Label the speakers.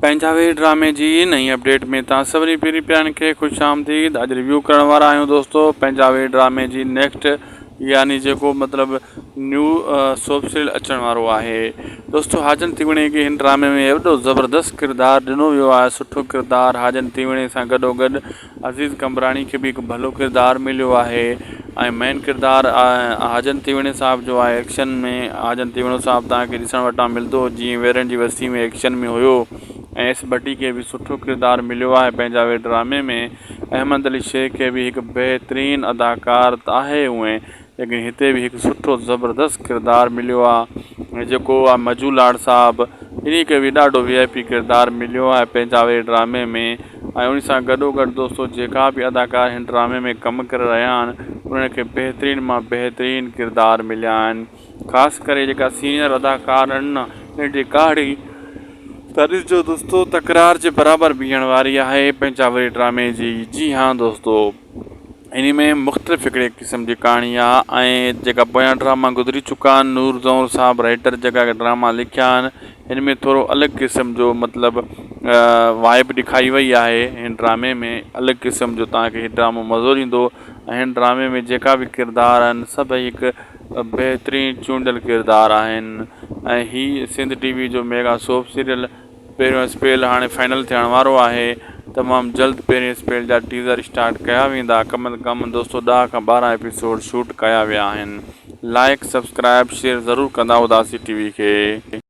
Speaker 1: पंजाबी ड्रामे जी नई अपडेट में तव्हां सभिनी पहिरीं पियारनि खे ख़ुशि आमदीद। अॼु रिव्यू करण वारा आहियूं दोस्तों पंजाबी ड्रामे जी नेक्स्ट यानी जेको मतिलबु न्यू सोप सीरियल अचण वारो आहे। दोस्तों हाजन तीवणे खे हिन ड्रामे में एॾो ज़बरदस्त किरदारु ॾिनो वियो आहे, सुठो किरदारु। हाजन तीवणे सां गॾोगॾु अज़ीज़ कमरानी खे बि हिकु भलो किरदारु मिलियो आहे ऐं मेन किरदारु हाजन तीवणे साहब जो आहे। एक्शन में हाजन तीवणो साहब तव्हांखे ॾिसण वटां मिलंदो जीअं वेरनि जी बस्ती में एक्शन में हुयो। ऐं एस भट्टी खे बि सुठो किरदारु मिलियो आहे पंजाबी ड्रामे में। अहमद अली शेख खे बि हिकु बहितरीनु अदाकार त आहे उहे, लेकिन हिते बि हिकु सुठो ज़बरदस्त किरदारु मिलियो आहे। ऐं जेको आहे मजू लाड साहब, इन खे बि ॾाढो VIP किरदारु मिलियो आहे पंजाबी ड्रामे में। ऐं उन सां गॾोगॾु दोस्तों जेका बि अदाकार हिन ड्रामे में कमु करे रहिया आहिनि उन्हनि खे बहितरीनु मां बहितरीनु किरदारु मिलिया आहिनि। ख़ासि करे जेका सीनियर अदाकार आहिनि न, हिन जी कहाणी त ॾिसजो दोस्तों तकरार जे बराबरि बीहण वारी आहे पंजाबी ड्रामे जी। जी हाँ दोस्तों, इन में मुख़्तलिफ़ हिकिड़े क़िस्म जी कहाणी आहे। ऐं जेका पोयां ड्रामा गुज़री चुका आहिनि, नूर ज़ौर साहब राइटर जेका ड्रामा लिखिया आहिनि, हिन में थोरो अलॻि क़िस्म जो मतिलबु वाइब ॾेखारी वई आहे। हिन ड्रामे में अलॻि क़िस्म जो तव्हांखे हीउ ड्रामो मज़ो ईंदो। ऐं हिन ड्रामे में जेका बि किरदार आहिनि सभई हिकु बहितरीनु चूंडियल किरदार आहिनि। ऐं हीअ सिंध TV जो मेगा सोप सीरियल पहिरियों स्पेल हाणे फाइनल थियण वारो आहे। तमामु जल्द पहिरें स्पेल जा टीज़र स्टार्ट कया वेंदा। कम से कम दोस्तों 10 खां 12 एपिसोड शूट कया विया आहिनि। लाइक सब्सक्राइब शेयर ज़रूरु कंदा हुदासीं TV खे।